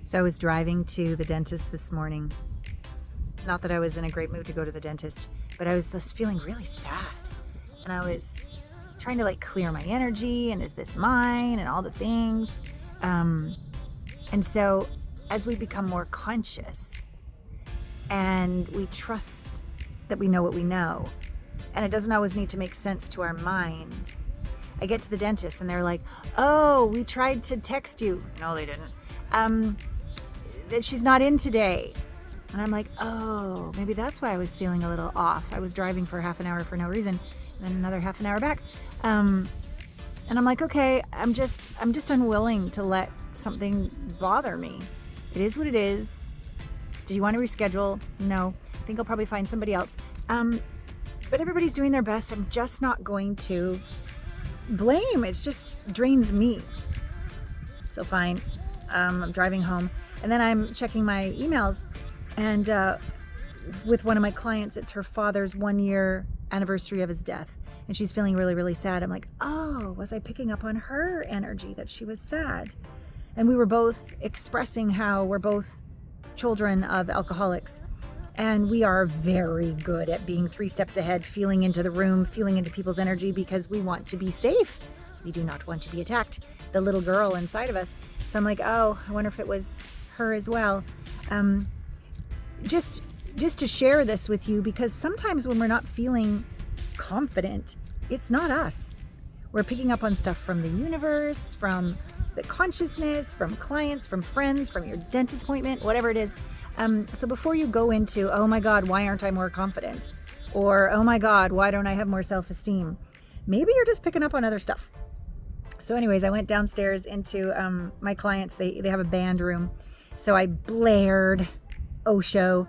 So I was driving to the dentist this morning. Not that I was in a great mood to go to the dentist, but I was just feeling really sad. And I was trying to like clear my energy and is this mine and all the things. And so as we become more conscious and we trust that we know what we know, and it doesn't always need to make sense to our mind. I get to the dentist and they're like, oh, we tried to text you. No, they didn't. That she's not in today. And I'm like, oh, maybe that's why I was feeling a little off. I was driving for half an hour for no reason, and then another half an hour back. And I'm like, okay, I'm just unwilling to let something bother me. It is what it is. Do you want to reschedule? No. I think I'll probably find somebody else. But everybody's doing their best. I'm just not going to blame. It just drains me. So fine. I'm driving home, and then I'm checking my emails, and with one of my clients, it's her father's 1-year anniversary of his death, and she's feeling really, really sad. I'm like, oh, was I picking up on her energy that she was sad? And we were both expressing how we're both children of alcoholics, and we are very good at being 3 steps ahead, feeling into the room, feeling into people's energy, because we want to be safe. We do not want to be attacked, the little girl inside of us. So I'm like, oh, I wonder if it was her as well. Just to share this with you, because sometimes when we're not feeling confident, it's not us. We're picking up on stuff from the universe, from the consciousness, from clients, from friends, from your dentist appointment, whatever it is. So before you go into, oh my God, why aren't I more confident? Or, oh my God, why don't I have more self-esteem? Maybe you're just picking up on other stuff. So anyways, I went downstairs into my clients. They have a band room. So I blared Osho,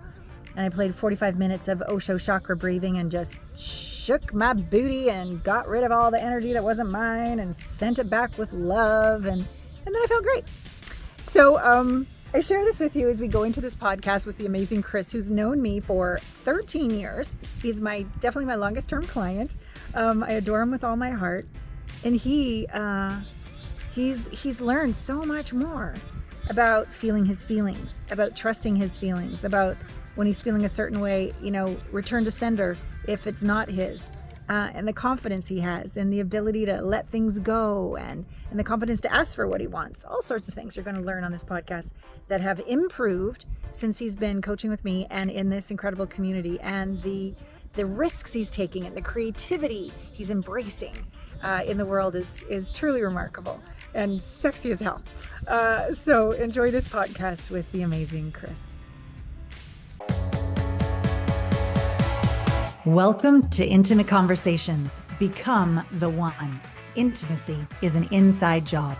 and I played 45 minutes of Osho chakra breathing and just shook my booty and got rid of all the energy that wasn't mine and sent it back with love. And then I felt great. So I share this with you as we go into this podcast with the amazing Chris, who's known me for 13 years. He's definitely my longest term client. I adore him with all my heart. And he's learned so much more about feeling his feelings, about trusting his feelings, about when he's feeling a certain way, return to sender if it's not his, and the confidence he has and the ability to let things go and the confidence to ask for what he wants. All sorts of things you're going to learn on this podcast that have improved since he's been coaching with me and in this incredible community, and the risks he's taking and the creativity he's embracing in the world is truly remarkable and sexy as hell. So enjoy this podcast with the amazing Chris. Welcome to Intimate Conversations. Become the one. Intimacy is an inside job.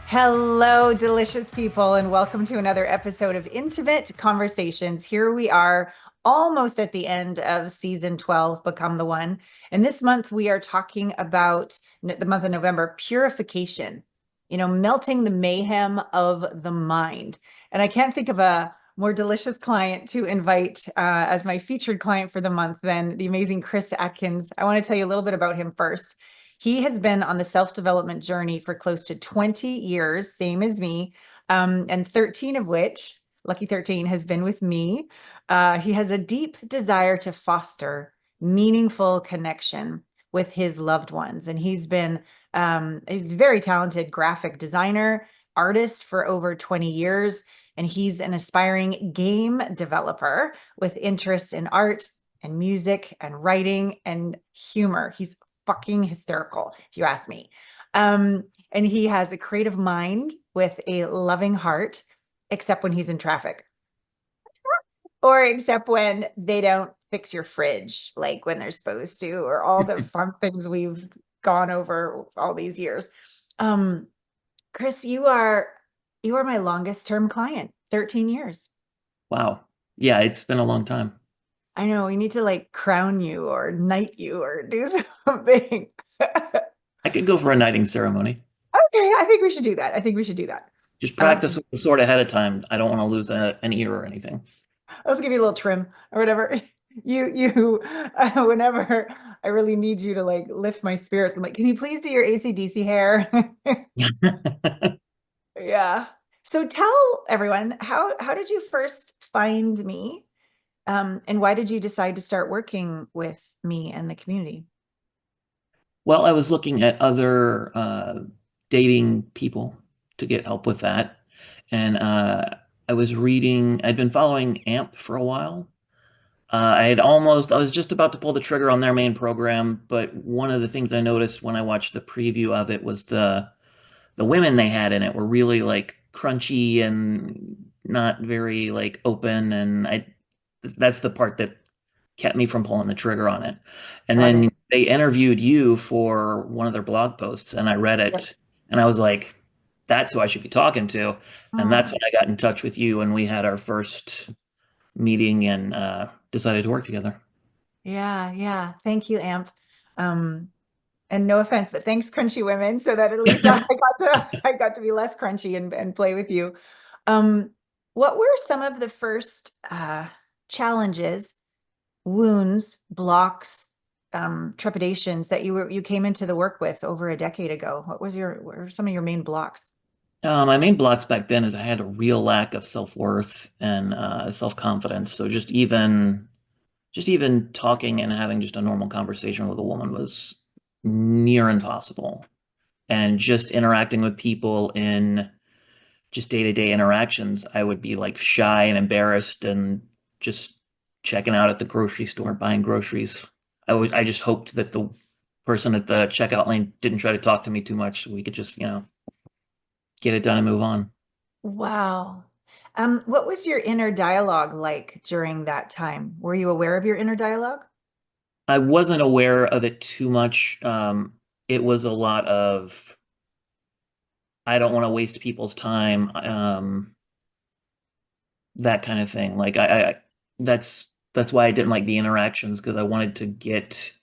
Hello, delicious people, and welcome to another episode of Intimate Conversations. Here we are, almost at the end of season 12, Become the One. And this month we are talking about the month of November, purification, melting the mayhem of the mind. And I can't think of a more delicious client to invite as my featured client for the month than the amazing Chris Atkins. I want to tell you a little bit about him first. He has been on the self-development journey for close to 20 years, same as me, and 13 of which, lucky 13, has been with me. He has a deep desire to foster meaningful connection with his loved ones. And he's been a very talented graphic designer, artist for over 20 years. And he's an aspiring game developer with interests in art and music and writing and humor. He's fucking hysterical, if you ask me. And he has a creative mind with a loving heart, except when he's in traffic. Or except when they don't fix your fridge like when they're supposed to, or all the fun things we've gone over all these years. Chris, you are my longest term client, 13 years. Wow. Yeah, it's been a long time. I know, we need to crown you or knight you or do something. I could go for a knighting ceremony. Okay, I think we should do that. Just practice with the sword ahead of time. I don't want to lose an ear or anything. I'll just give you a little trim or whatever. Whenever I really need you to lift my spirits, I'm like, can you please do your AC/DC hair? Yeah, Yeah. So tell everyone, how did you first find me? And why did you decide to start working with me and the community? Well, I was looking at other dating people to get help with that. And I was reading, I'd been following AMP for a while. I was just about to pull the trigger on their main program, but one of the things I noticed when I watched the preview of it was the women they had in it were really like crunchy and not very like open, and I that's the part that kept me from pulling the trigger on it. And Got then it. they interviewed you for one of their blog posts, and I read Yep. it, and I was like, that's who I should be talking to. And that's Mm, when I got in touch with you, and we had our first meeting and decided to work together. yeah, yeah. Thank you, Amp. Um, and no offense, but thanks, Crunchy Women, so that at least I got to be less crunchy and play with you. Um, what were some of the first challenges, wounds, blocks, trepidations that you came into the work with over a decade ago? What were some of your main blocks? My main blocks back then is I had a real lack of self-worth and self-confidence. So just even talking and having just a normal conversation with a woman was near impossible. And just interacting with people in just day-to-day interactions, I would be like shy and embarrassed and just checking out at the grocery store, buying groceries. I just hoped that the person at the checkout lane didn't try to talk to me too much so we could just, get it done and move on. Wow. What was your inner dialogue like during that time? Were you aware of your inner dialogue? I wasn't aware of it too much. It was a lot of I don't want to waste people's time, that kind of thing. Like that's why I didn't like the interactions because I wanted to get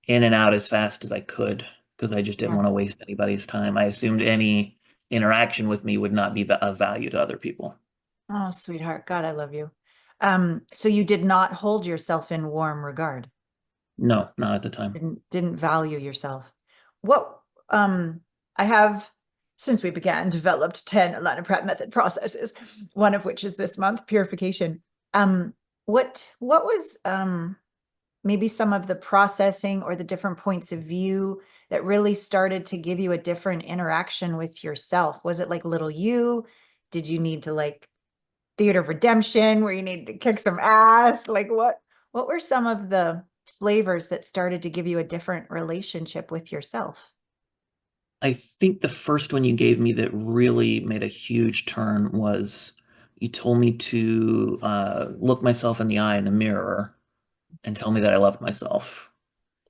in and out as fast as I could because I just didn't Yeah. want to waste anybody's time. I assumed any interaction with me would not be of value to other people. Oh, sweetheart. God, I love you. So you did not hold yourself in warm regard. No, not at the time. Didn't value yourself. What I have since we began developed 10 Allana Pratt method processes, one of which is this month, purification. Um, what was maybe some of the processing or the different points of view that really started to give you a different interaction with yourself? Was it like little you? Did you need to like theater of redemption where you needed to kick some ass? Like what were some of the flavors that started to give you a different relationship with yourself? I think the first one you gave me that really made a huge turn was you told me to look myself in the eye in the mirror and tell me that I loved myself.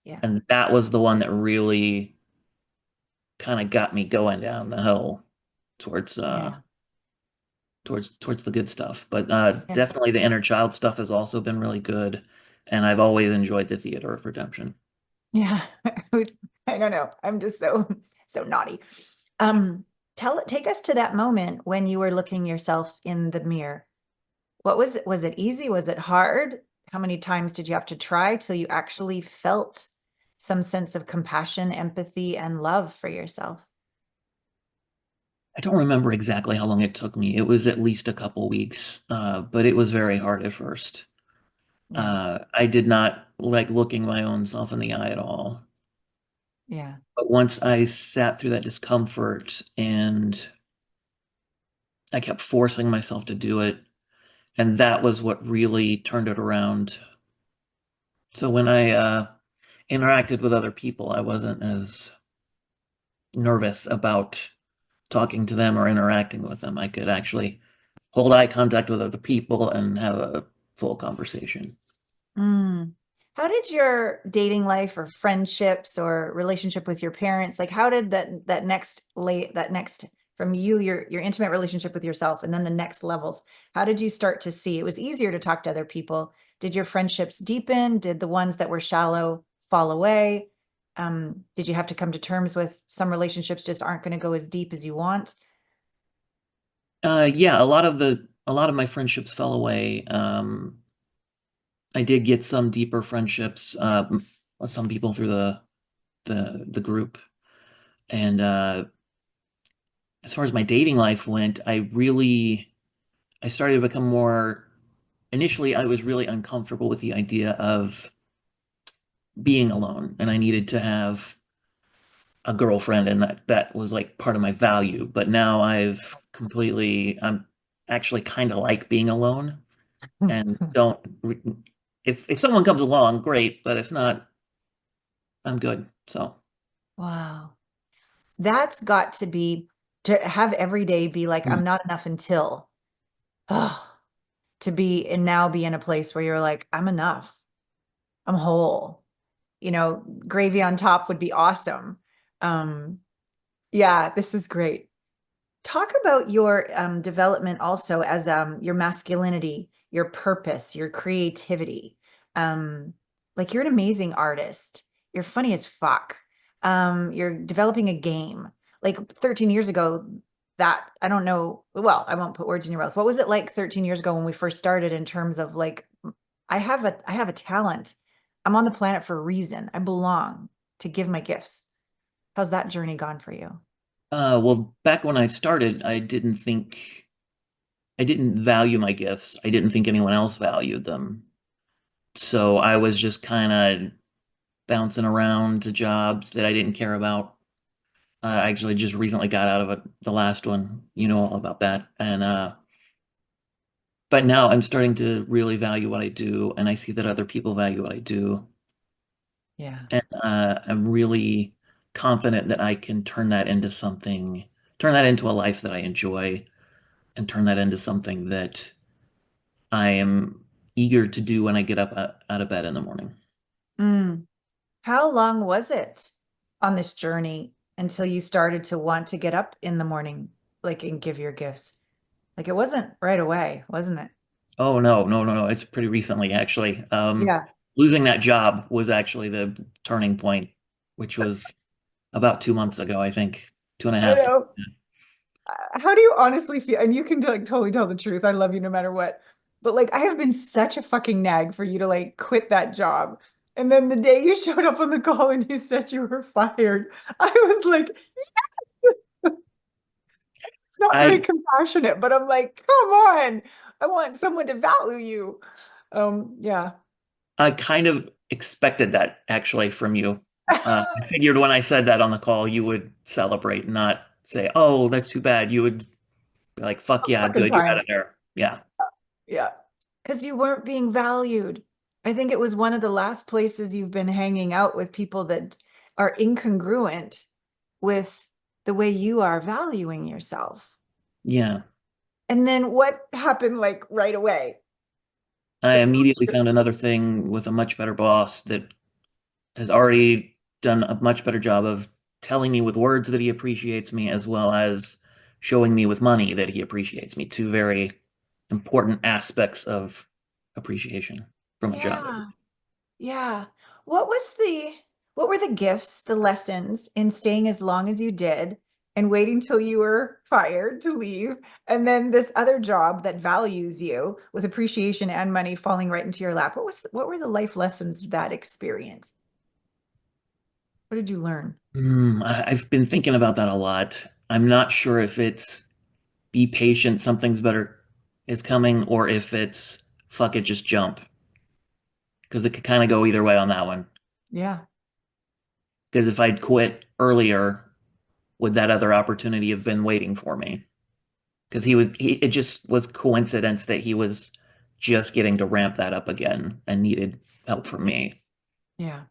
Yeah. And that was the one that really kind of got me going down the hill towards Yeah. towards the good stuff. But Yeah. definitely the inner child stuff has also been really good, and I've always enjoyed the theater of redemption. Yeah. I don't know. I'm just so naughty. Um, take us to that moment when you were looking yourself in the mirror. What was it? Was it easy? Was it hard? How many times did you have to try till you actually felt some sense of compassion, empathy, and love for yourself? I don't remember exactly how long it took me. It was at least a couple weeks, but it was very hard at first. Yeah. I did not like looking my own self in the eye at all. Yeah. But once I sat through that discomfort and I kept forcing myself to do it, and that was what really turned it around. So when I interacted with other people, I wasn't as nervous about talking to them or interacting with them. I could actually hold eye contact with other people and have a full conversation. Mm. How did your dating life or friendships or relationship with your parents, like how did that next from you, your intimate relationship with yourself and then the next levels, how did you start to see it was easier to talk to other people? Did your friendships deepen? Did the ones that were shallow fall away? Did you have to come to terms with some relationships just aren't going to go as deep as you want? Yeah, a lot of my friendships fell away. I did get some deeper friendships, with some people through the group, and as far as my dating life went, I started to become more initially I was really uncomfortable with the idea of being alone and I needed to have a girlfriend and that was like part of my value. But now I'm actually kind of like being alone and don't if someone comes along, great, but if not, I'm good. So, Wow. That's got to be to have every day be like, mm, I'm not enough until, oh, to be and now be in a place where you're like, I'm enough. I'm whole. Gravy on top would be awesome. Um, yeah, this is great. Talk about your development also as your masculinity, your purpose, your creativity. Um, like you're an amazing artist. You're funny as fuck. You're developing a game. Like 13 years ago, that I don't know. Well, I won't put words in your mouth. What was it like 13 years ago when we first started in terms of like, I have a talent. I'm on the planet for a reason. I belong to give my gifts. How's that journey gone for you? well, back when I started, I didn't value my gifts. I didn't think anyone else valued them. So I was just kind of bouncing around to jobs that I didn't care about. I actually just recently got out of the last one. You know all about that. And but now I'm starting to really value what I do, and I see that other people value what I do, Yeah. and I'm really confident that I can turn that into a life that I enjoy, and turn that into something that I am eager to do when I get up out of bed in the morning. Mm. How long was it on this journey until you started to want to get up in the morning, like and give your gifts? Like it wasn't right away, wasn't it? Oh no, no, no, no. It's pretty recently actually. Yeah. Losing that job was actually the turning point, which was about 2 months ago, I think, two and a I half. know. How do you honestly feel? And you can like totally tell the truth. I love you no matter what. But like I have been such a fucking nag for you to like quit that job. And then the day you showed up on the call and you said you were fired, I was like, it's not very I compassionate, but I'm like, come on. I want someone to value you. Yeah. I kind of expected that actually from you. I figured when I said that on the call, you would celebrate, not say, "Oh, that's too bad." You would be like, "Fuck yeah, Fucking good, you're out time. of there." Yeah, Yeah. Because you weren't being valued. I think it was one of the last places you've been hanging out with people that are incongruent with the way you are valuing yourself. yeah. And then what happened like right away? I The immediately first, found another thing with a much better boss that has already done a much better job of telling me with words that he appreciates me as well as showing me with money that he appreciates me. Two very important aspects of appreciation from a job. yeah. Yeah. What was the what were the gifts, the lessons in staying as long as you did and waiting till you were fired to leave? And then this other job that values you with appreciation and money falling right into your lap. What were the life lessons of that experience? What did you learn? I've been thinking about that a lot. I'm not sure if it's be patient, something's better is coming, or if it's fuck it, just jump. Because it could kind of go either way on that one. Yeah. Because if I'd quit earlier, would that other opportunity have been waiting for me? Because it just was coincidence that he was just getting to ramp that up again and needed help from me. Yeah.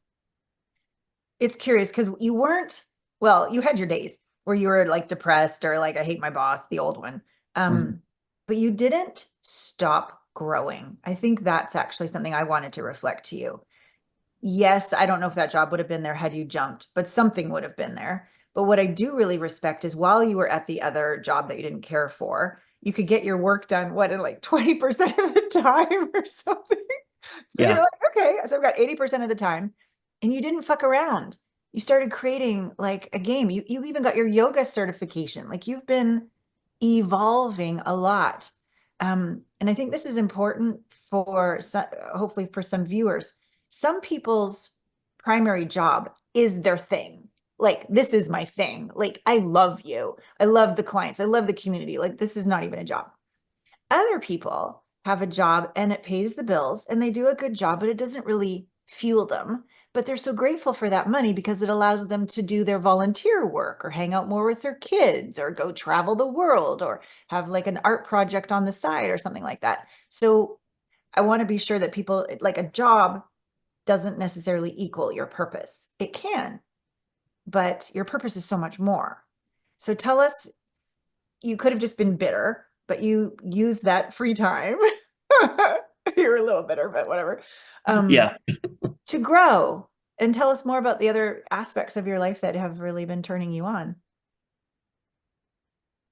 It's curious because you weren't, well, you had your days where you were like depressed or like, I hate my boss, the old one. Mhm. But you didn't stop growing. I think that's actually something I wanted to reflect to you. Yes, I don't know if that job would have been there had you jumped, but something would have been there. But what I do really respect is while you were at the other job that you didn't care for, you could get your work done, what, in like 20% of the time or something. So you're Yeah, like, okay, so I've got 80% of the time. And you didn't fuck around. You started creating like a game. You even got your yoga certification. Like you've been evolving a lot. And I think this is important for hopefully for some viewers. Some people's primary job is their thing. like this is my thing. Like I love you. I love the clients. I love the community. Like this is not even a job. Other people have a job and it pays the bills and they do a good job, but it doesn't really fuel them. But they're so grateful for that money because it allows them to do their volunteer work or hang out more with their kids or go travel the world or have like an art project on the side or something like that. So I want to be sure that people, like, a job doesn't necessarily equal your purpose. It can, but your purpose is so much more. So tell us, you could have just been bitter, but you used that free time. You're a little bitter, but whatever. Yeah. To grow and tell us more about the other aspects of your life that have really been turning you on.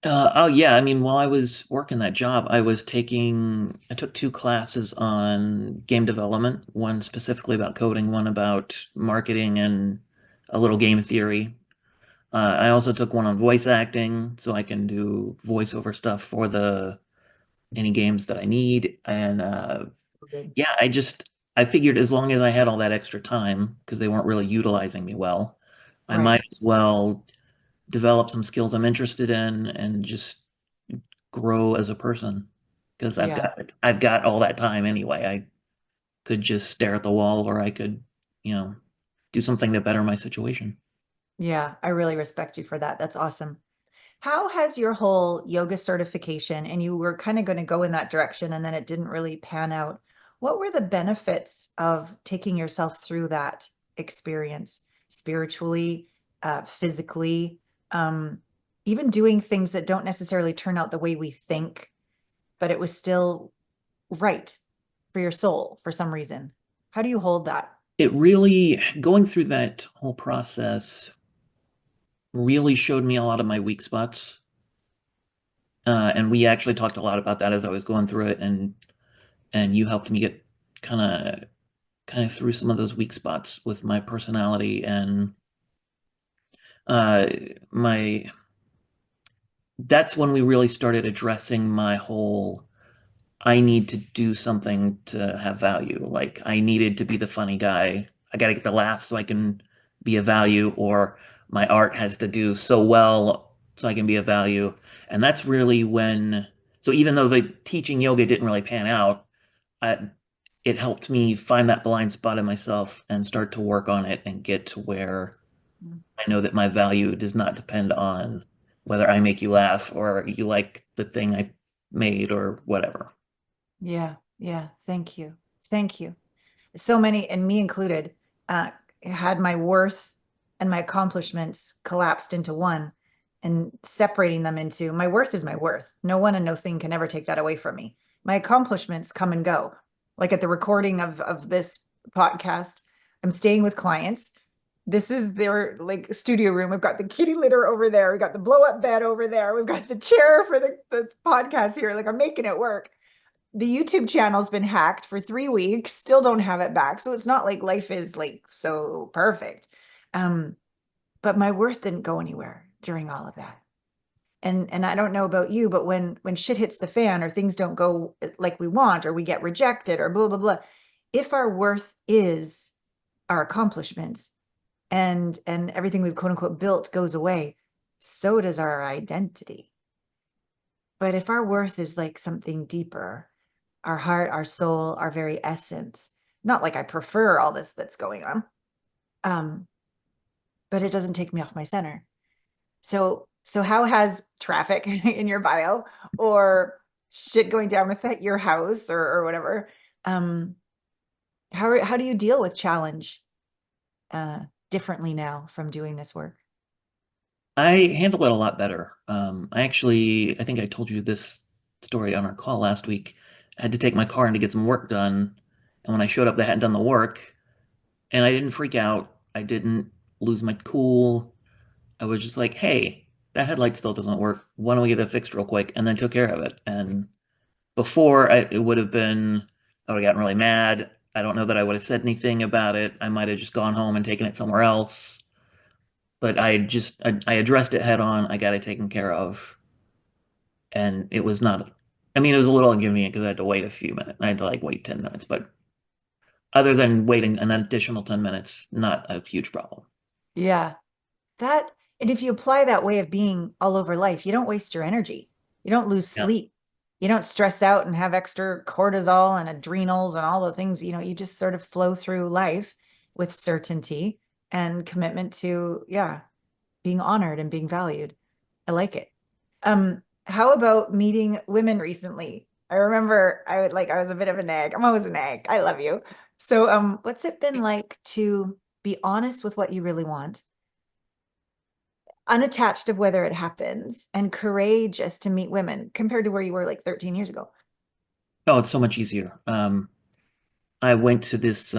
Oh yeah, I mean, while I was working that job, I took two classes on game development, one specifically about coding, one about marketing and a little game theory. I also took one on voice acting, so I can do voiceover stuff for the any games that I need. And Good. yeah, I figured as long as I had all that extra time, because they weren't really utilizing me well, I Right. might as well develop some skills I'm interested in and just grow as a person. Because Yeah. I've got all that time anyway. I could just stare at the wall or I could, you know, do something to better my situation. Yeah. I really respect you for that. That's awesome. How has your whole yoga certification, and you were kind of going to go in that direction and then it didn't really pan out. What were the benefits of taking yourself through that experience spiritually, physically, um, even doing things that don't necessarily turn out the way we think, but it was still right for your soul for some reason? How do you hold that? It really, going through that whole process really showed me a lot of my weak spots. And we actually talked a lot about that as I was going through it, and you helped me get kind of kind of through some of those weak spots with my personality and uh, my. That's when we really started addressing my whole. I need to do something to have value. Like I needed to be the funny guy. I got to get the laugh so I can be a value, or my art has to do so well so I can be a value. And that's really when. So even though the teaching yoga didn't really pan out, I, it helped me find that blind spot in myself and start to work on it and get to where I know that my value does not depend on whether I make you laugh or you like the thing I made or whatever. Yeah, yeah. Thank you. Thank you. So many, and me included, uh, had my worth and my accomplishments collapsed into one, and separating them into my worth is my worth. No one and no thing can ever take that away from me. My accomplishments come and go. Like at the recording of this podcast, I'm staying with clients. This is their like studio room. We've got the kitty litter over there. We've got the blow up bed over there. We've got the chair for the podcast here. Like I'm making it work. The YouTube channel's been hacked for 3 weeks, still don't have it back. So it's not like life is like so perfect. Um, but my worth didn't go anywhere during all of that. And I don't know about you, but when shit hits the fan or things don't go like we want or we get rejected or blah blah blah, if our worth is our accomplishments and everything we've quote unquote built goes away, so does our identity. But if our worth is like something deeper, our heart, our soul, our very essence. Not like I prefer all this that's going on, um, but it doesn't take me off my center. So how has traffic in your bio or shit going down with at your house or whatever? Um, how do you deal with challenge uh, differently now from doing this work? I handle it a lot better. I think I told you this story on our call last week. I had to take my car in to get some work done. And when I showed up, they hadn't done the work. And I didn't freak out. I didn't lose my cool. I was just like, hey, that headlight still doesn't work. Why don't we get that fixed real quick? And then took care of it. And it would have been, I would have gotten really mad. I don't know that I would have said anything about it. I might have just gone home and taken it somewhere else. But I addressed it head on. I got it taken care of. And it was not, I mean, it was a little inconvenient because I had to wait a few minutes. I had to like wait 10 minutes. But other than waiting an additional 10 minutes, not a huge problem. Yeah. That, and if you apply that way of being all over life, you don't waste your energy. You don't lose Yeah. sleep. You don't stress out and have extra cortisol and adrenals and all the things, you just sort of flow through life with certainty and commitment to, yeah, being honored and being valued. I like it. How about meeting women recently? I remember I was a bit of a nag. I'm always a nag. I love you. So, what's it been like to be honest with what you really want, unattached of whether it happens, and courageous to meet women compared to where you were like 13 years ago? Oh, it's so much easier. I went to this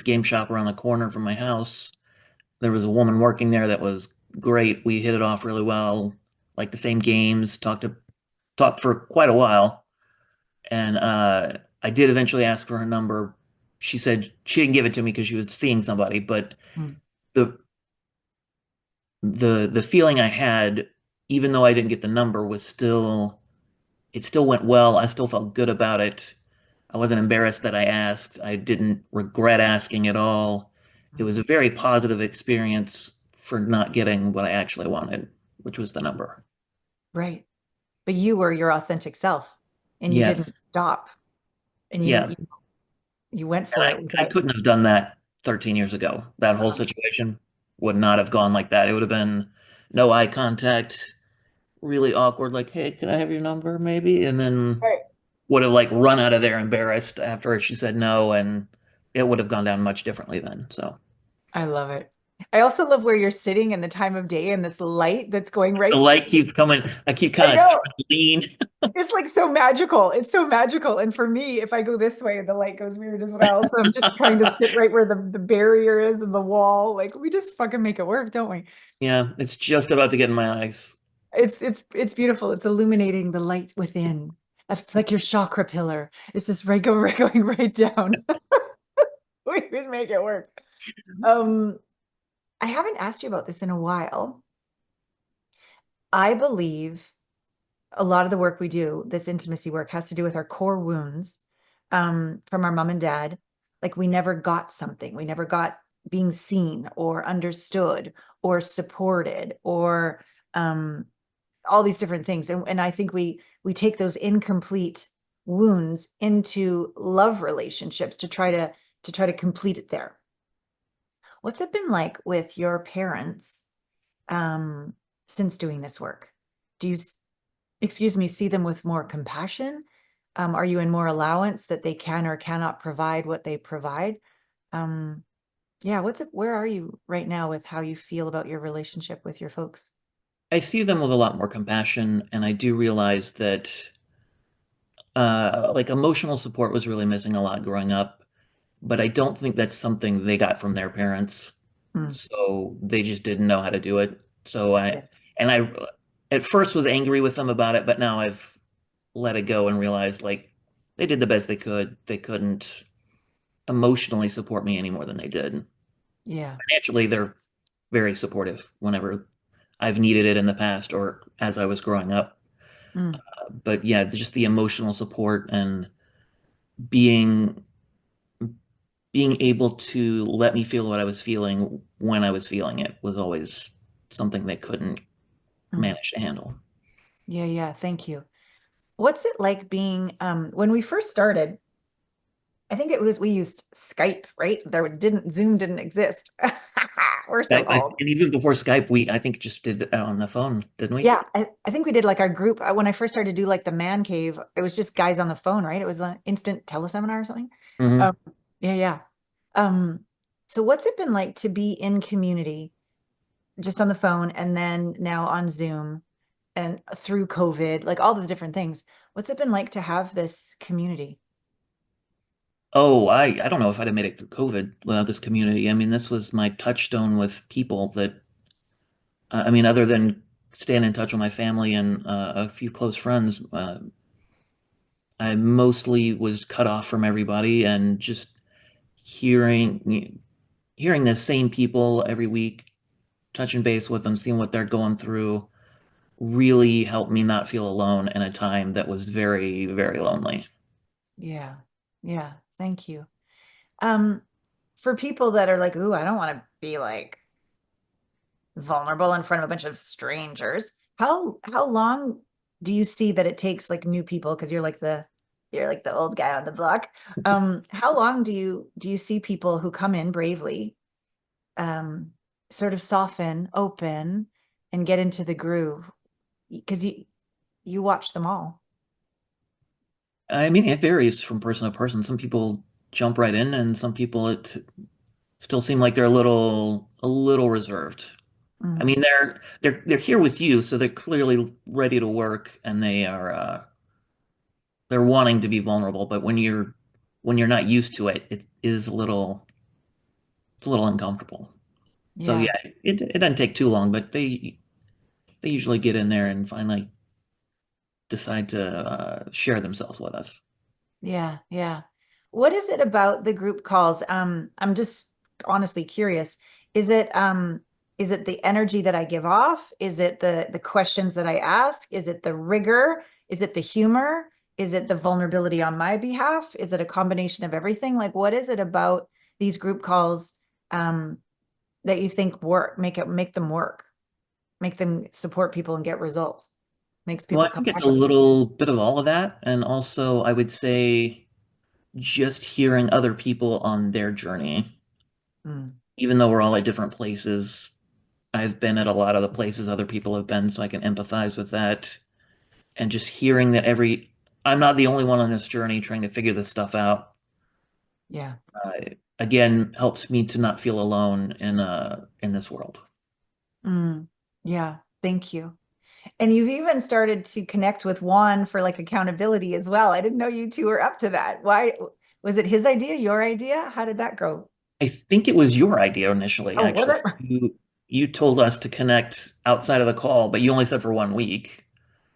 game shop around the corner from my house. There was a woman working there that was great. We hit it off really well, like the same games, talked for quite a while. And I did eventually ask for her number. She said she didn't give it to me because she was seeing somebody, but Mm. the the feeling I had, even though I didn't get the number, was still it still went well. I still felt good about it. I wasn't embarrassed that I asked. I didn't regret asking at all. It was a very positive experience for not getting what I actually wanted, which was the number. Right. But you were your authentic self and you didn't Yes. stop and Yeah. you went And for it I without. couldn't have done that 13 years ago. That whole situation would not have gone like that. It would have been no eye contact, really awkward, like, hey, can I have your number maybe? And then Right. would have like run out of there embarrassed after she said no, and it would have gone down much differently then. So I love it. I also love where you're sitting and the time of day and this light that's going the right. light keeps coming. I keep I kind of know. trying to lean. It's like so magical. It's so magical. And for me, if I go this way, the light goes weird as well. So I'm just trying to sit right where the barrier is and the wall. Like we just fucking make it work, don't we? Yeah, it's just about to get in my eyes. It's beautiful. It's illuminating the light within. It's like your chakra pillar. It's just right going right down. We could make it work. Um, I haven't asked you about this in a while. I believe a lot of the work we do, this intimacy work, has to do with our core wounds from our mom and dad. Like we never got something, we never got being seen or understood or supported or um, all these different things. And I think we take those incomplete wounds into love relationships to try to complete it there. What's it been like with your parents um, since doing this work? Do you excuse me, see them with more compassion? Are you in more allowance that they can or cannot provide what they provide? Um, yeah, where are you right now with how you feel about your relationship with your folks? I see them with a lot more compassion, and I do realize that like emotional support was really missing a lot growing up, but I don't think that's something they got from their parents. Mm, So they just didn't know how to do it. So yeah, I at first was angry with them about it, but now I've let it go and realized like they did the best they could. They couldn't emotionally support me any more than they did. yeah. Financially, they're very supportive whenever I've needed it in the past or as I was growing up. Mm, But yeah, just the emotional support and being being able to let me feel what I was feeling when I was feeling it was always something they couldn't mm. manage to handle. Yeah, yeah. Thank you. What's it like being when we first started? I think it was we used Skype, right? Zoom didn't exist. We're so old. And even before Skype, we I think just did it on the phone, didn't we? Yeah, I think we did like our group when I first started to do like the man cave. It was just guys on the phone, right? It was an instant teleseminar or something. Hmm. Um, yeah, yeah. Um, so what's it been like to be in community just on the phone and then now on Zoom and through COVID, like all the different things? What's it been like to have this community? Oh, I don't know if I'd have made it through COVID without this community. I mean, this was my touchstone with people that I mean, other than staying in touch with my family and a few close friends, I mostly was cut off from everybody and just hearing the same people every week, touching base with them, seeing what they're going through, really helped me not feel alone in a time that was very, very lonely. Yeah. Yeah. Thank you. Um, for people that are like, ooh, I don't want to be like vulnerable in front of a bunch of strangers. How long do you see that it takes like new people because you're like the old guy on the block. How long do you see people who come in bravely, um, sort of soften, open, and get into the groove? Because you watch them all. I mean, it varies from person to person. Some people jump right in, and some people it still seem like they're a little reserved. I Mm, mean, they're here with you, so they're clearly ready to work, and they're wanting to be vulnerable. But when you're not used to it, it is a little uncomfortable. So yeah. yeah, it doesn't take too long, but they usually get in there and finally decide to share themselves with us. Yeah, yeah. What is it about the group calls? I'm just honestly curious. Is it is it the energy that I give off? Is it the questions that I ask? Is it the rigor? Is it the humor? Is it the vulnerability on my behalf? Is it a combination of everything? Like what is it about these group calls um that you think make them work, make them support people and get results, makes Well, people I come think it's back? a little bit of all of that, and also I would say just hearing other people on their journey, Mm, even though we're all at different places. I've been at a lot of the places other people have been, so I can empathize with that. And just hearing that I'm not the only one on this journey trying to figure this stuff out, yeah. uh, again, helps me to not feel alone in this world. Mm, yeah. Thank you. And you've even started to connect with Juan for like accountability as well. I didn't know you two were up to that. Why was it his idea, your idea? How did that go? I think it was your idea initially, Oh, was actually. it? You told us to connect outside of the call, but you only said for 1 week.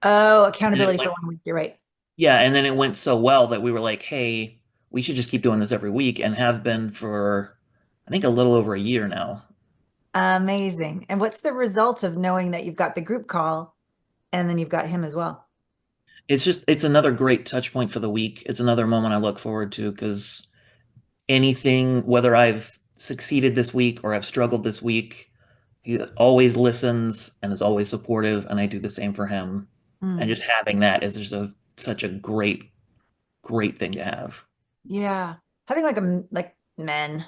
Oh, And it accountability for went 1 week. You're right. Yeah, and then it went so well that we were like, hey, we should just keep doing this every week and have been for, I think, a little over a year now. Amazing. And what's the result of knowing that you've got the group call and then you've got him as well? It's another great touch point for the week. It's another moment I look forward to because anything, whether I've succeeded this week or I've struggled this week, he always listens and is always supportive, and I do the same for him. And Mm. just having that is just such a great, great thing to have. Yeah. Having like like men,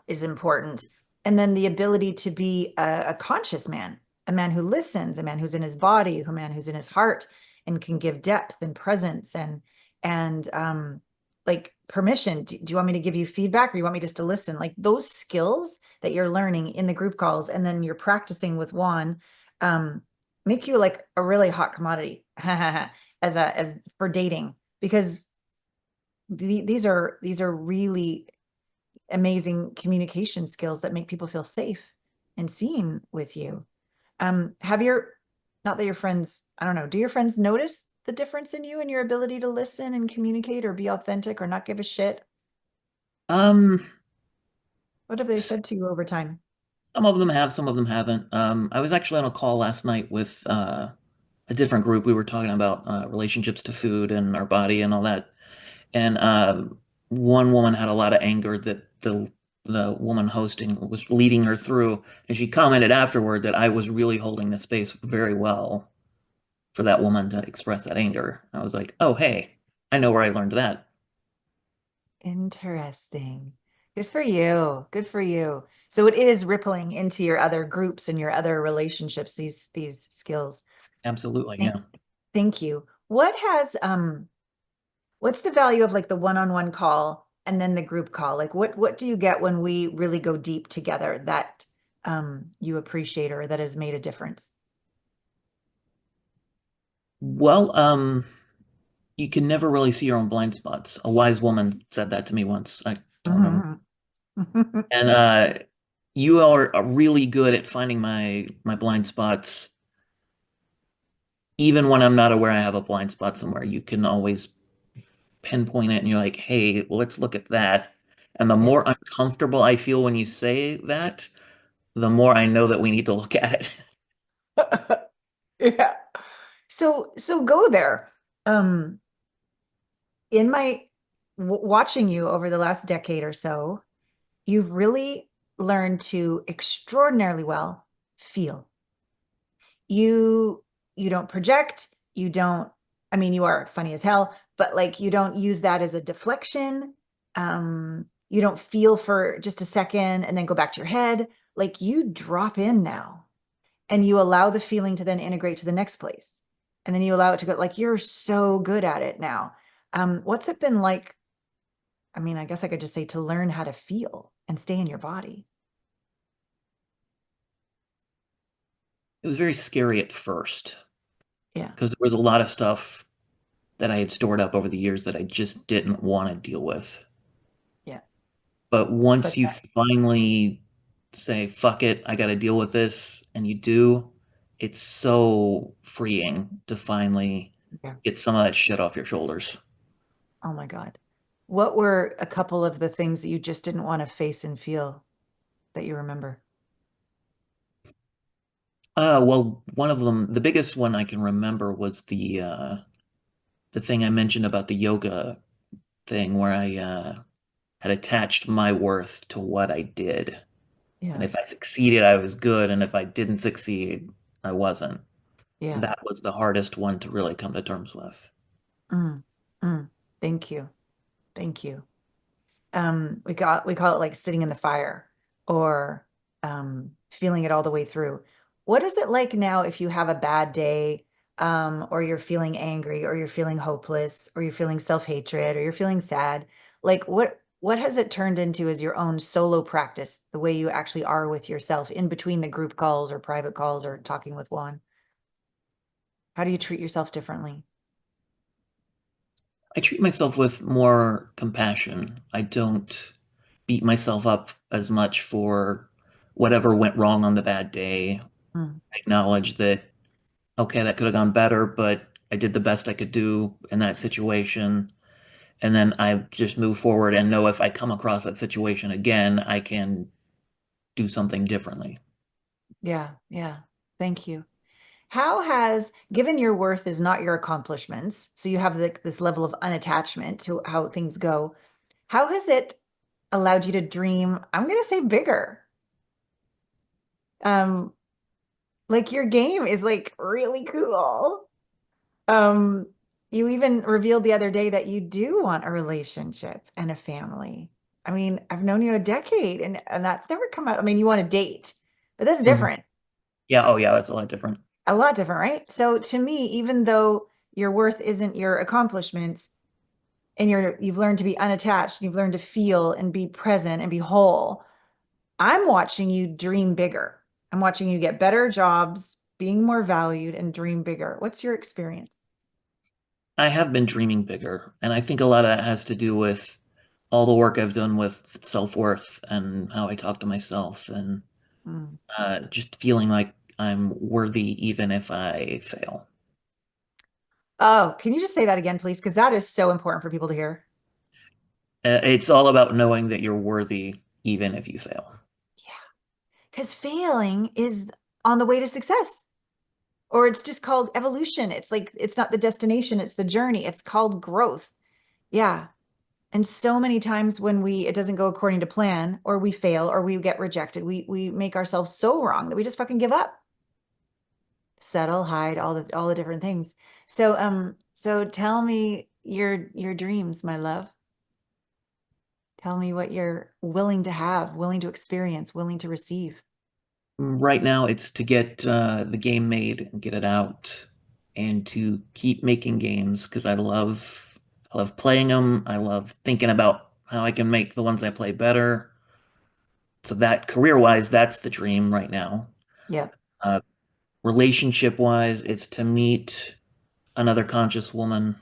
is important. And then the ability to be a conscious man, a man who listens, a man who's in his body, a man who's in his heart and can give depth and presence and like permission. Do you want me to give you feedback or you want me just to listen? Like those skills that you're learning in the group calls and then you're practicing with Juan, um, make you like a really hot commodity as for dating because these are really amazing communication skills that make people feel safe and seen with you. Have your not that your friends, I don't know, do your friends notice the difference in you and your ability to listen and communicate or be authentic or not give a shit? Um, What have they said to you over time? some of them have, some of them haven't. I was actually on a call last night with a different group. We were talking about relationships to food and our body and all that. And one woman had a lot of anger that the woman hosting was leading her through, and she commented afterward that I was really holding the space very well for that woman to express that anger. I was like, oh hey, I know where I learned that. Interesting. Good for you. Good for you. So it is rippling into your other groups and your other relationships, these skills. Absolutely, Thank, yeah. thank you. What's the value of like the one-on-one call and then the group call? Like what do you get when we really go deep together that you appreciate or that has made a difference? Well, you can never really see your own blind spots. A wise woman said that to me once. I don't remember. Mhm. And you are really good at finding my blind spots. Even when I'm not aware I have a blind spot somewhere, you can always pinpoint it and you're like, hey, let's look at that. And the Yeah. more uncomfortable I feel when you say that, the more I know that we need to look at it. Yeah. So go there. Um in my watching you over the last decade or so, you've really learned to extraordinarily well. feel. You don't project, you don't, I mean, you are funny as hell, but like you don't use that as a deflection. You don't feel for just a second and then go back to your head. Like you drop in now and you allow the feeling to then integrate to the next place. And then you allow it to go, like you're so good at it now. What's it been like? I mean, I guess I could just say to learn how to feel and stay in your body. It was very scary at first Yeah. because there was a lot of stuff that I had stored up over the years that I just didn't want to deal with. Yeah. But It's once like you that. finally say, fuck it, I got to deal with this, and you do, it's so freeing to finally Yeah. get some of that shit off your shoulders. Oh my God. What were a couple of the things that you just didn't want to face and feel that you remember? Well, one of them, the biggest one I can remember was the thing I mentioned about the yoga thing where I had attached my worth to what I did. And Yeah. if I succeeded, I was good, and if I didn't succeed, I wasn't. Yeah. That was the hardest one to really come to terms with. Mm, mm. Thank you. Thank you. We call it like sitting in the fire or feeling it all the way through. What is it like now if you have a bad day, or you're feeling angry or you're feeling hopeless or you're feeling self-hatred or you're feeling sad? Like what has it turned into as your own solo practice, the way you actually are with yourself in between the group calls or private calls or talking with Juan? How do you treat yourself differently? I treat myself with more compassion. I don't beat myself up as much for whatever went wrong on the bad day. Mm, I acknowledge that, okay, that could have gone better, but I did the best I could do in that situation. And then I just move forward and know if I come across that situation again, I can do something differently. yeah, yeah. Thank you. How has, given your worth is not your accomplishments, so you have this level of unattachment to how things go, how has it allowed you to dream, I'm going to say bigger? Um, like your game is like really cool. Um, you even revealed the other day that you do want a relationship and a family. I mean, I've known you a decade and that's never come out. I mean, you want to date, but that's Mhm. different. Yeah, oh yeah, that's a lot different. A lot different, right? So to me, even though your worth isn't your accomplishments and you've learned to be unattached, you've learned to feel and be present and be whole, I'm watching you dream bigger. I'm watching you get better jobs, being more valued and dream bigger. What's your experience? I have been dreaming bigger, and I think a lot of that has to do with all the work I've done with self-worth and how I talk to myself and Mm. just feeling like I'm worthy even if I fail. Oh, can you just say that again, please? Because that is so important for people to hear. It's all about knowing that you're worthy even if you fail. Yeah. Because failing is on the way to success, or it's just called evolution. It's like, it's not the destination, it's the journey. It's called growth. Yeah. And so many times when it doesn't go according to plan, or we fail, or we get rejected, we make ourselves so wrong that we just fucking give up, settle, hide, all the different things. So tell me your dreams, my love. Tell me what you're willing to have, willing to experience, willing to receive. Right now, it's to get the game made and get it out, and to keep making games because I love playing them. I love thinking about how I can make the ones I play better. So that career-wise, that's the dream right now. Yep. Uh, Relationship-wise, it's to meet another conscious woman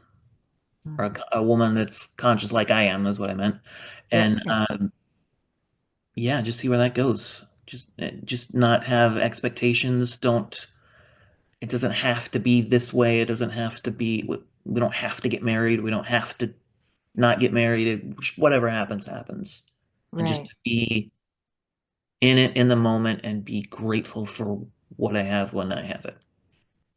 or Mm. a woman that's conscious like I am, is what I meant. Yep. And Yep. yeah, just see where that goes. Just not have expectations. Don't It doesn't have to be this way. It doesn't have to be we don't have to get married. We don't have to not get married. Whatever happens happens. And just Right. to be in it in the moment and be grateful for what I have when I have it.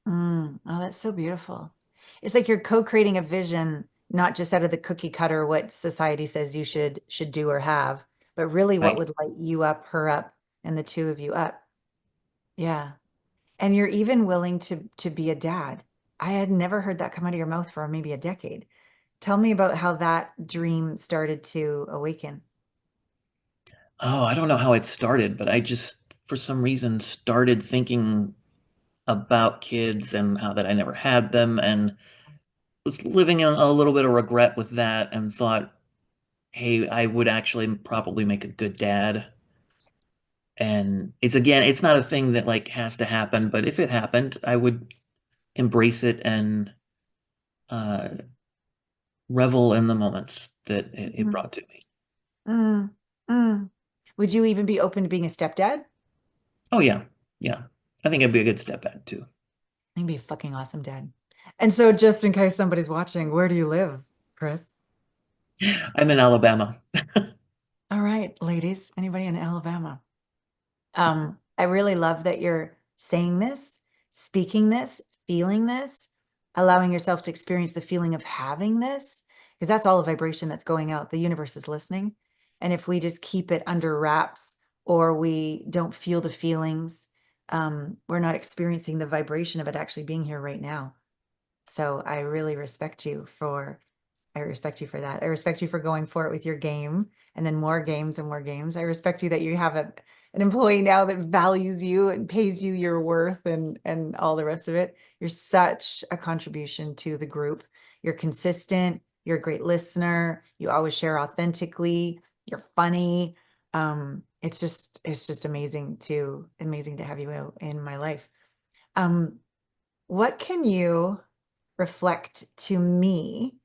Oh, that's so beautiful. It's like you're co-creating a vision, not just out of the cookie cutter, what society says you should do or have, but really what Right. would light you up, her up, and the two of you up. Yeah. And you're even willing to be a dad. I had never heard that come out of your mouth for maybe a decade. Tell me about how that dream started to awaken. Oh, I don't know how it started, but I just, for some reason, started thinking about kids and how that I never had them, and was living in a little bit of regret with that, and thought, hey, I would actually probably make a good dad. And it's, again, it's not a thing that like has to happen, but if it happened, I would embrace it and uh, revel in the moments that it Mm, brought to me. mm, mm. Would you even be open to being a stepdad? Oh yeah, yeah. I think it'd be a good step back too. You'd be a fucking awesome dad. And so, just in case somebody's watching, where do you live, Chris? I'm in Alabama. All right, ladies, anybody in Alabama? I really love that you're saying this, speaking this, feeling this, allowing yourself to experience the feeling of having this, because that's all a vibration that's going out. The universe is listening. And if we just keep it under wraps or we don't feel the feelings, we're not experiencing the vibration of it actually being here right now. So I really respect you for I respect you for that. I respect you for going for it with your game and then more games and more games. I respect you that you have an employee now that values you and pays you your worth and all the rest of it. You're such a contribution to the group. You're consistent, you're a great listener, you always share authentically, you're funny. It's just amazing to have you in my life. Um, what can you reflect to me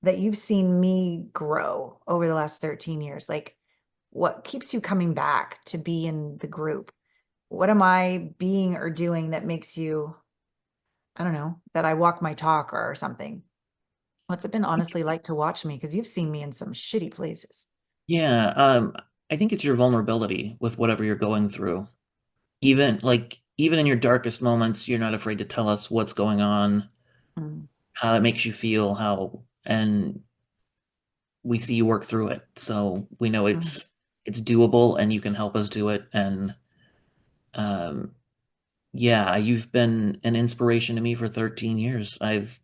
that you've seen me grow over the last 13 years? Like, what keeps you coming back to be in the group? What am I being or doing that makes you, I don't know, that I walk my talk or something? What's it been honestly like to watch me? Because you've seen me in some shitty places. Yeah, I think it's your vulnerability with whatever you're going through. Even in your darkest moments, you're not afraid to tell us what's going on, Mm, how it makes you feel, and we see you work through it. So we know mm, it's doable and you can help us do it. And um, yeah, you've been an inspiration to me for 13 years. I've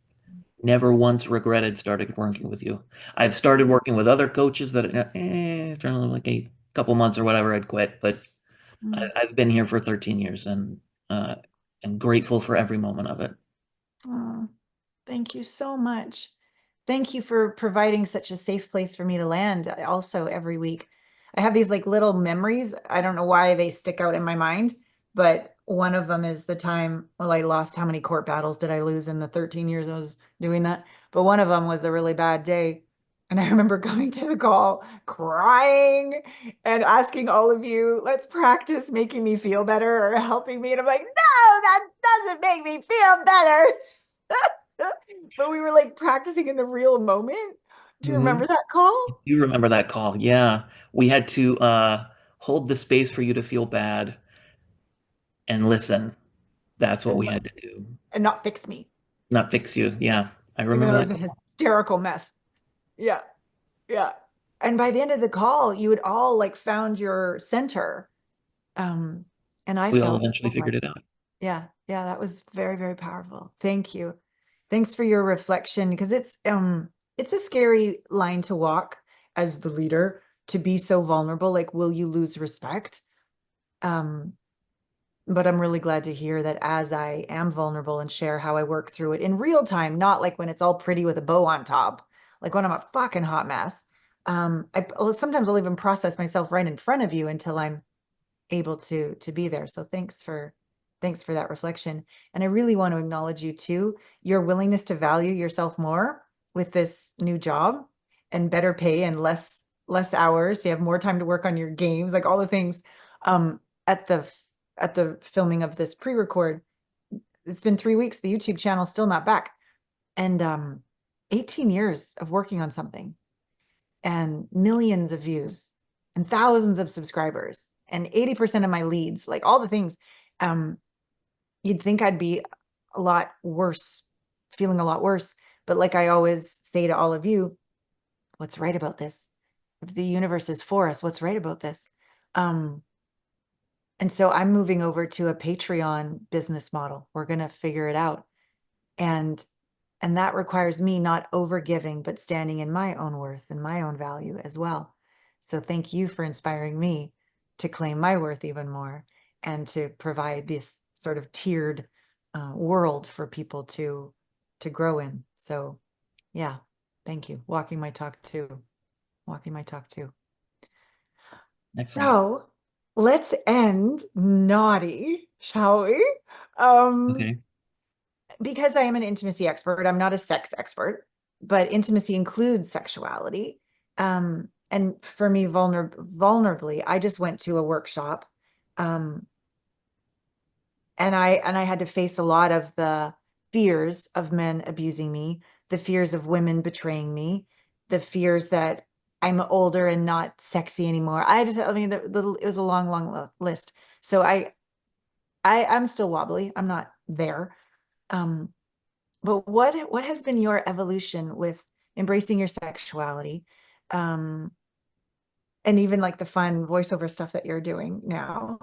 never once regretted starting working with you. I've started working with other coaches that, after like a couple months or whatever, I'd quit. But mm. I've been here for 13 years and uh, am grateful for every moment of it. Oh, thank you so much. Thank you for providing such a safe place for me to land. Also, every week, I have these like little memories. I don't know why they stick out in my mind, but one of them is the time, well, I lost how many court battles did I lose in the 13 years I was doing that? But one of them was a really bad day. And I remember coming to the call, crying and asking all of you, let's practice making me feel better or helping me. And I'm like, no, that doesn't make me feel better. But we were like practicing in the real moment. Do you Hmm. remember that call? You remember that call? Yeah, we had to hold the space for you to feel bad and listen. That's what And we had to do. not fix me, Not fix you. Yeah, I even though remember I that was a call. hysterical mess. Yeah, yeah. And by the end of the call, you had all like found your center. Um, and I We all felt eventually so much. figured it out. Yeah, yeah, that was very, very powerful. Thank you. Thanks for your reflection because it's a scary line to walk as the leader to be so vulnerable. Like, will you lose respect? Um, but I'm really glad to hear that as I am vulnerable and share how I work through it in real time, not like when it's all pretty with a bow on top, like when I'm a fucking hot mess. Sometimes I'll even process myself right in front of you until I'm able to be there. So thanks for that reflection. And I really want to acknowledge you too, your willingness to value yourself more with this new job and better pay and less hours. So you have more time to work on your games, like all the things. At the filming of this pre-record, it's been 3 weeks. The YouTube channel's still not back. And 18 years of working on something and millions of views and thousands of subscribers and 80% of my leads, like all the things. Um, you'd think I'd be a lot worse, feeling a lot worse. But like I always say to all of you, what's right about this? If the universe is for us, what's right about this? Um, And so I'm moving over to a Patreon business model. We're going to figure it out. And that requires me not overgiving, but standing in my own worth and my own value as well. So thank you for inspiring me to claim my worth even more and to provide this sort of tiered world for people to grow in. So yeah, thank you. Walking my talk too. Walking my talk too. Excellent. So let's end naughty, shall we? Um, Okay. because I am an intimacy expert, I'm not a sex expert, but intimacy includes sexuality. And for me, vulnerably, I just went to a workshop, um, and I had to face a lot of the fears of men abusing me, the fears of women betraying me, the fears that I'm older and not sexy anymore. I mean, it was a long, long list. So I'm still wobbly. I'm not there. Um, but what has been your evolution with embracing your sexuality? And even like the fun voiceover stuff that you're doing now.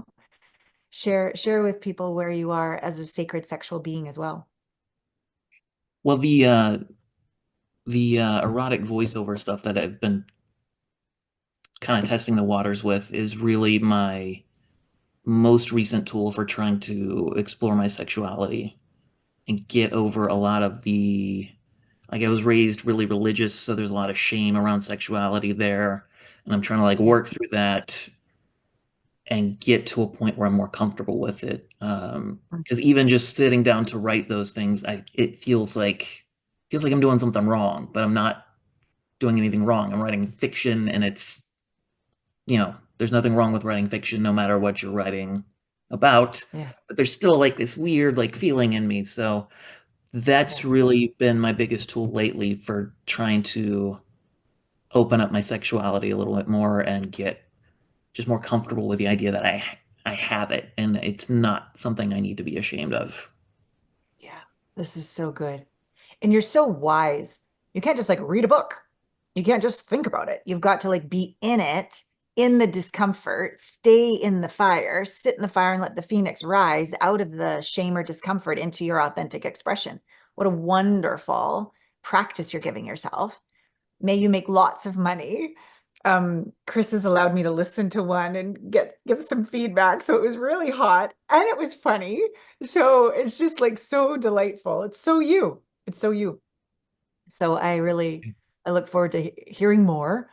Share with people where you are as a sacred sexual being as well. Well, the erotic voiceover stuff that I've been kind of testing the waters with is really my most recent tool for trying to explore my sexuality and get over a lot of the, like, I was raised really religious, so there's a lot of shame around sexuality there, and I'm trying to like Yeah. work through that and get to a point where I'm more comfortable with it. Because even just sitting down to write those things, it feels like I'm doing something wrong, but I'm not doing anything wrong. I'm writing fiction, and it's, there's nothing wrong with writing fiction, no matter what you're writing about. Yeah. But there's still like this weird like feeling in me. So that's Yeah. really been my biggest tool lately for trying to open up my sexuality a little bit more and get just more comfortable with the idea that I have it and it's not something I need to be ashamed of. Yeah. This is so good. And you're so wise. You can't just like read a book. You can't just think about it. You've got to like be in it, in the discomfort, stay in the fire, sit in the fire and let the phoenix rise out of the shame or discomfort into your authentic expression. What a wonderful practice you're giving yourself. May you make lots of money. Chris has allowed me to listen to one and give some feedback. So it was really hot and it was funny. So it's just like so delightful. It's so you. It's so you. So I look forward to hearing more,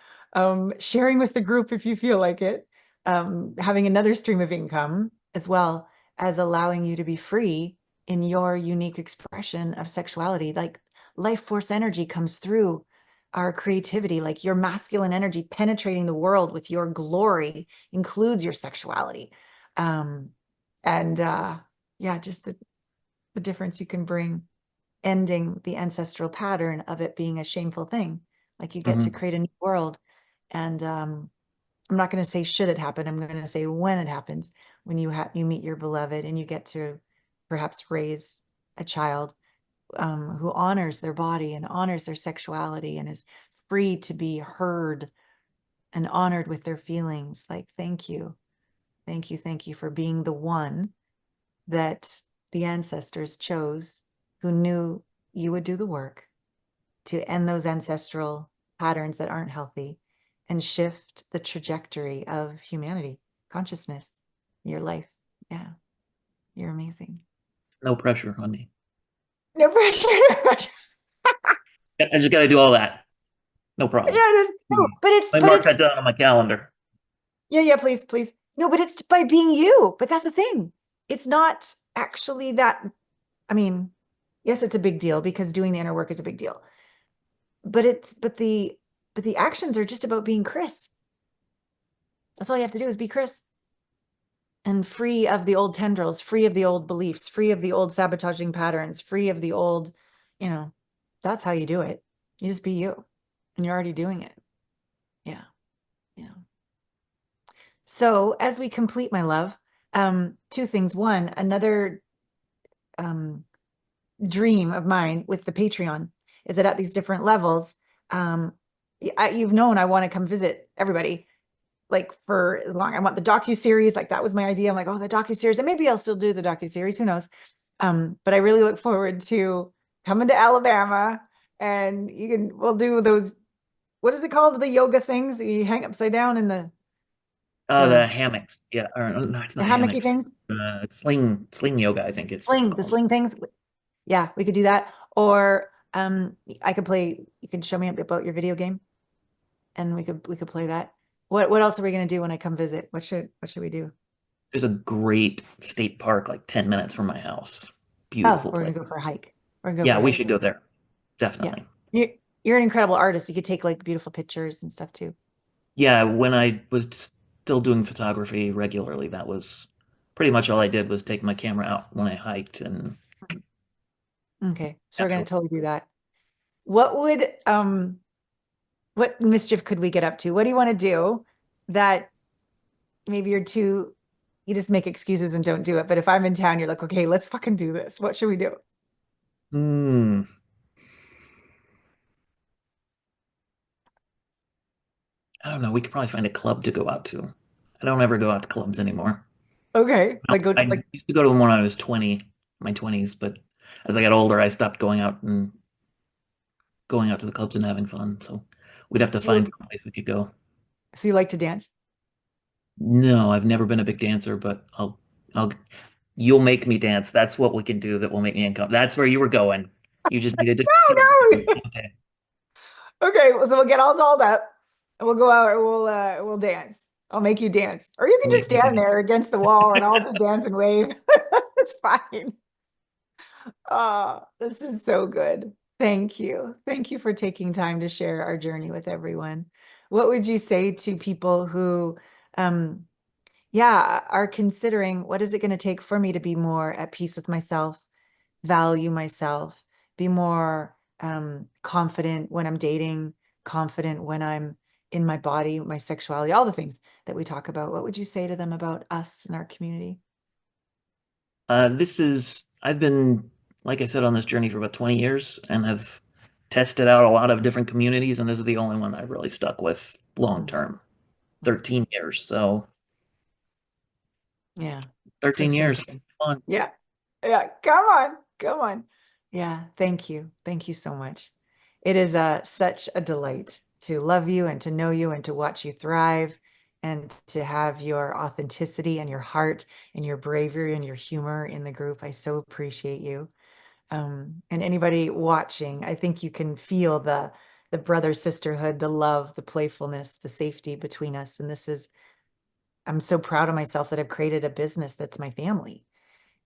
sharing with the group if you feel like it, having another stream of income as well as allowing you to be free in your unique expression of sexuality. Like life force energy comes through our creativity, like your masculine energy penetrating the world with your glory includes your sexuality. Um, and yeah, just the difference you can bring ending the ancestral pattern of it being a shameful thing. Like you get to Hmm. create a new world. And I'm not going to say should it happen. I'm going to say when it happens, when you meet your beloved and you get to perhaps raise a child who honors their body and honors their sexuality and is free to be heard and honored with their feelings. Like, thank you. Thank you. Thank you for being the one that the ancestors chose who knew you would do the work to end those ancestral patterns that aren't healthy and shift the trajectory of humanity, consciousness, your life. Yeah, you're amazing. No pressure on me. No pressure. No pressure. I just got to do all that. No Yeah, problem. no, no, I but mark it's, that down on my calendar. yeah, yeah, please, please. No, but it's by being you. But that's the thing. It's not actually that, I mean, yes, it's a big deal because doing the inner work is a big deal. But the actions are just about being Chris. That's all you have to do is be Chris. And free of the old tendrils, free of the old beliefs, free of the old sabotaging patterns, free of the old, you know, that's how you do it. You just be you and you're already doing it. Yeah. Yeah. So as we complete, my love, two things. One, another um, dream of mine with the Patreon is that at these different levels, you've known I want to come visit everybody. like for as long. I want the docu-series. Like that was my idea. I'm like, oh, the docu-series, and maybe I'll still do the docu-series. Who knows? But I really look forward to coming to Alabama, and we'll do those, what is it called? The yoga things that you hang upside down in Oh, the the hammocks. Yeah, or no, it's the not hammocky hammocks. things, It's sling yoga, I think it's what it's the called. sling things. Yeah, we could do that. Or I could play, you can show me about your video game and we could play that. What else are we gonna do when I come visit? What should we do? There's a great state park like 10 minutes from my house. Oh, Beautiful we're place. gonna go for a hike. We're gonna go Yeah, for a we hike. should go there. Yeah. Definitely. You're an incredible artist. You could take like beautiful pictures and stuff too. Yeah, when I was still doing photography regularly, that was pretty much all I did was take my camera out when I hiked and Okay. So we're gonna natural. totally do that. What would what mischief could we get up to? What do you want to do that maybe you just make excuses and don't do it. But if I'm in town, you're like, okay, let's fucking do this. What should we do? Hmm. I don't know. We could probably find a club to go out to. I don't ever go out to clubs anymore. Okay. No, Like go I like used to go to them when I was 20, my 20s, but as I got older, I stopped going out to the clubs and having fun. So we'd have to so you find like some place we could go. so you like to dance? No, I've never been a big dancer, but I'll, you'll make me dance. That's what we can do that will make me income. That's where you were going. You just needed to start. No, no. Okay. Okay, well, so we'll get all dolled up and we'll go out and we'll dance. I'll make you dance. Or you can You'll just make me stand dance. there against the wall and I'll just dance and wave. It's fine. Oh, this is so good. Thank you. Thank you for taking time to share our journey with everyone. What would you say to people who um yeah, are considering what is it going to take for me to be more at peace with myself, value myself, be more confident when I'm dating, confident when I'm in my body, my sexuality, all the things that we talk about. What would you say to them about us and our community? I've been, like I said, on this journey for about 20 years and have tested out a lot of different communities, and this is the only one I've really stuck with long Mm, term. mm. 13 years. So Yeah. 13 Took some years. time. Come on. Yeah. Yeah. Come on. Come on. Yeah. Thank you. Thank you so much. It is such a delight to love you and to know you and to watch you thrive and to have your authenticity and your heart and your bravery and your humor in the group. I so appreciate you. And anybody watching, I think you can feel the brother sisterhood, the love, the playfulness, the safety between us. And I'm so proud of myself that I've created a business that's my family.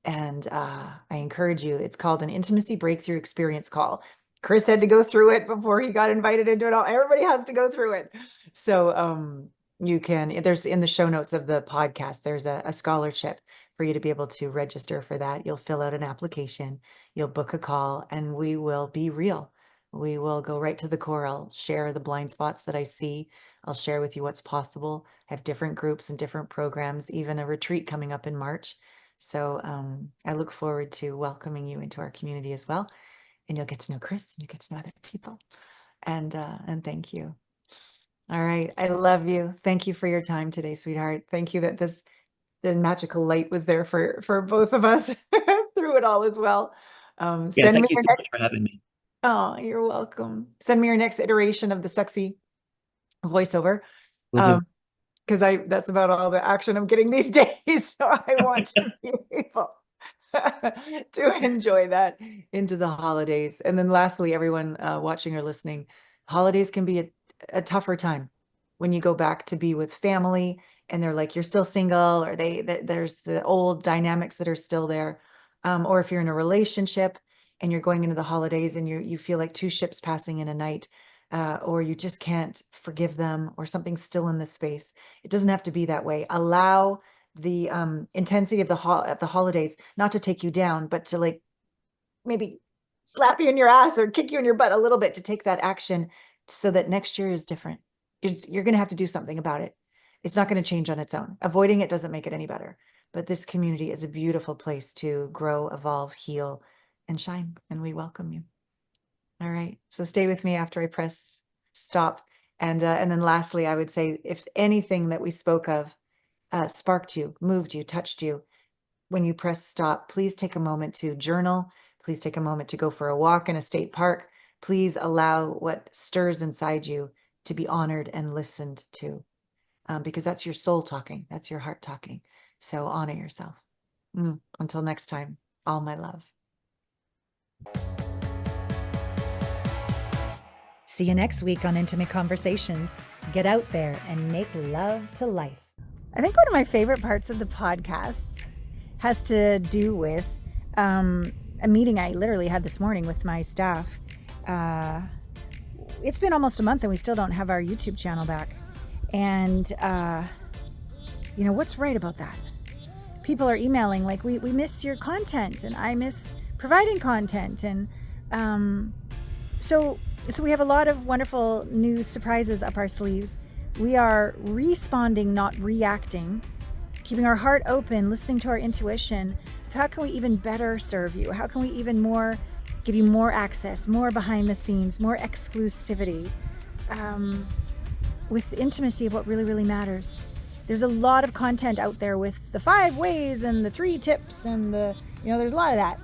And I encourage you, it's called an intimacy breakthrough experience call. Chris had to go through it before he got invited into it all. Everybody has to go through it. So you can, there's in the show notes of the podcast, there's a scholarship for you to be able to register for that. You'll fill out an application, you'll book a call, and we will be real. We will go right to the core. I'll share the blind spots that I see. I'll share with you what's possible. I have different groups and different programs, even a retreat coming up in March. So I look forward to welcoming you into our community as well. And you'll get to know Chris and you get to know other people. And thank you. All right. I love you. Thank you for your time today, sweetheart. Thank you that the magical light was there for both of us through it all as well. Yeah, Send me thank you your so next, much for having me. oh, you're welcome. Send me your next iteration of the sexy voiceover. Will do. Um, because that's about all the action I'm getting these days. So I want to be able to enjoy that into the holidays. And then lastly, everyone watching or listening, holidays can be a tougher time when you go back to be with family and they're like, you're still single, or there's the old dynamics that are still there. Or if you're in a relationship and you're going into the holidays and you feel like two ships passing in a night, or you just can't forgive them, or something's still in the space. It doesn't have to be that way. Allow the intensity of the holidays not to take you down, but to like maybe slap you in your ass or kick you in your butt a little bit to take that action so that next year is different. You're going to have to do something about it. It's not going to change on its own. Avoiding it doesn't make it any better. But this community is a beautiful place to grow, evolve, heal, and shine. And we welcome you. All right. So stay with me after I press stop And then lastly, I would say if anything that we spoke of sparked you, moved you, touched you, when you press stop, please take a moment to journal. Please take a moment to go for a walk in a state park. Please allow what stirs inside you to be honored and listened to, because that's your soul talking. That's your heart talking. So honor yourself. Until next time, all my love. See you next week on Intimate Conversations. Get out there and make love to life. I think one of my favorite parts of the podcast has to do with a meeting I literally had this morning with my staff. It's been almost a month and we still don't have our YouTube channel back. And, what's right about that? People are emailing like, we miss your content and I miss providing content. And so we have a lot of wonderful new surprises up our sleeves. We are responding, not reacting, keeping our heart open, listening to our intuition. How can we even better serve you? How can we even give you more access, more behind the scenes, more exclusivity, with intimacy of what really, really matters? There's a lot of content out there with the 5 ways and the 3 tips and there's a lot of that.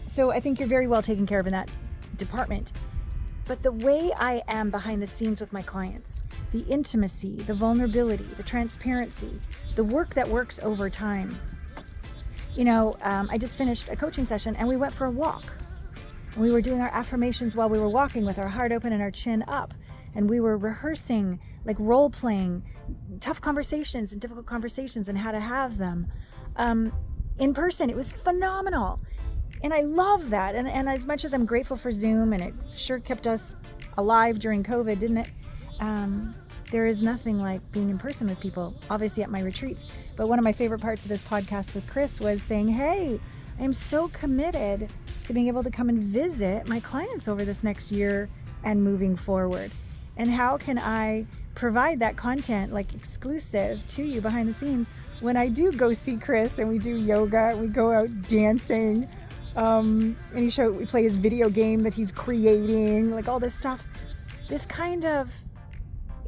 So I think you're very well taken care of in that department. But the way I am behind the scenes with my clients, the intimacy, the vulnerability, the transparency, the work that works over time. I just finished a coaching session and we went for a walk. And we were doing our affirmations while we were walking with our heart open and our chin up. And we were rehearsing, like role playing, tough conversations and difficult conversations and how to have them. In person, it was phenomenal. And I love that. And as much as I'm grateful for Zoom, and it sure kept us alive during COVID, didn't it? There is nothing like being in person with people, obviously at my retreats. But one of my favorite parts of this podcast with Chris was saying, hey, I'm so committed to being able to come and visit my clients over this next year and moving forward. And how can I provide that content like exclusive to you behind the scenes when I do go see Chris and we do yoga and we go out dancing, and we play his video game that he's creating, like all this stuff. This kind of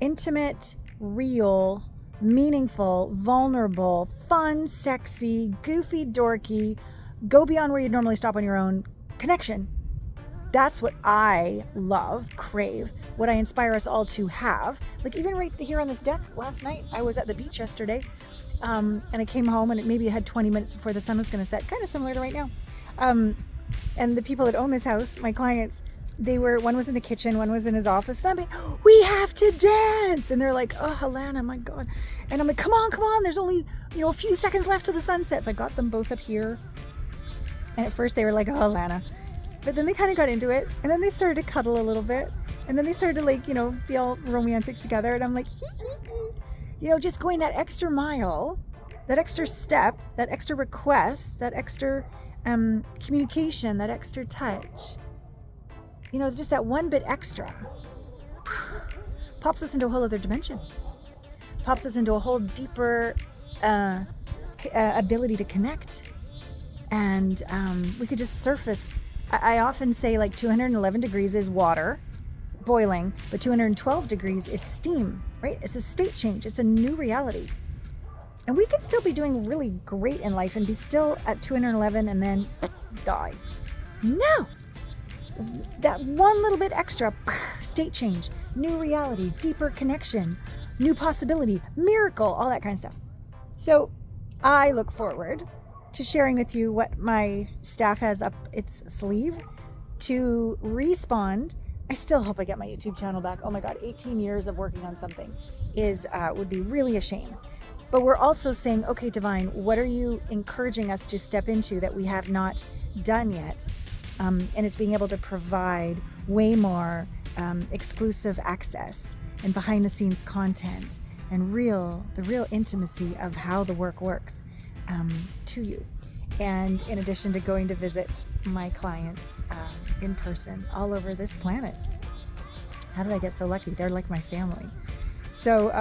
intimate, real, meaningful, vulnerable, fun, sexy, goofy, dorky, go beyond where you'd normally stop on your own connection. That's what I love, crave, what I inspire us all to have. Like even right here on this deck last night, I was at the beach yesterday, and I came home and maybe it had 20 minutes before the sun was going to set, kind of similar to right now. And the people that own this house, my clients, one was in the kitchen, one was in his office, and I'm like, we have to dance. And they're like, oh, Allana, my God. And I'm like, come on. There's only, a few seconds left till the sunset. So I got them both up here. And at first they were like, oh, Allana. But then they kind of got into it. And then they started to cuddle a little bit. And then they started to be all romantic together. And I'm like, just going that extra mile, that extra step, that extra request, that extra communication, that extra touch. Just that one bit extra pops us into a whole other dimension, pops us into a whole deeper ability to connect. And we could just surface. I often say like 211 degrees is water boiling, but 212 degrees is steam, right? It's a state change. It's a new reality. And we could still be doing really great in life and be still at 211 and then die. No! That one little bit extra state change, new reality, deeper connection, new possibility, miracle, all that kind of stuff. So I look forward to sharing with you what my staff has up its sleeve to respond. I still hope I get my YouTube channel back. Oh my God, 18 years of working on something would be really a shame. But we're also saying, okay, Divine, what are you encouraging us to step into that we have not done yet? And it's being able to provide way more exclusive access and behind the scenes content and the real intimacy of how the work works to you. And in addition to going to visit my clients in person all over this planet. How did I get so lucky? They're like my family. So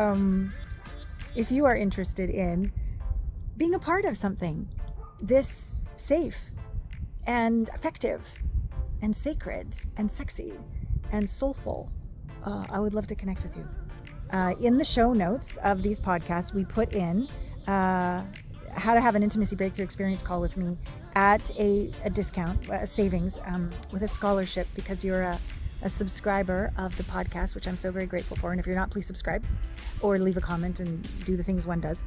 if you are interested in being a part of something this safe and effective and sacred and sexy and soulful, I would love to connect with you. In the show notes of these podcasts, we put in how to have an intimacy breakthrough experience call with me at a discount, a savings, with a scholarship, because you're a subscriber of the podcast, which I'm so very grateful for. And if you're not, please subscribe or leave a comment and do the things one does.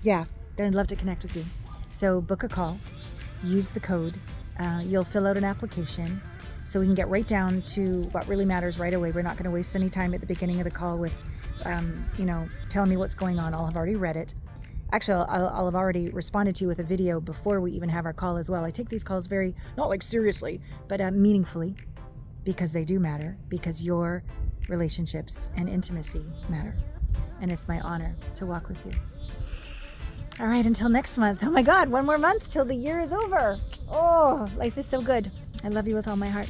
Yeah, then I'd love to connect with you. So book a call, use the code, you'll fill out an application so we can get right down to what really matters right away. We're not going to waste any time at the beginning of the call with, telling me what's going on. I'll have already read it. Actually, I'll have already responded to you with a video before we even have our call as well. I take these calls very, not like seriously, but meaningfully, because they do matter, because your relationships and intimacy matter. And it's my honor to walk with you. All right, until next month. Oh my God, one more month till the year is over. Oh, life is so good. I love you with all my heart.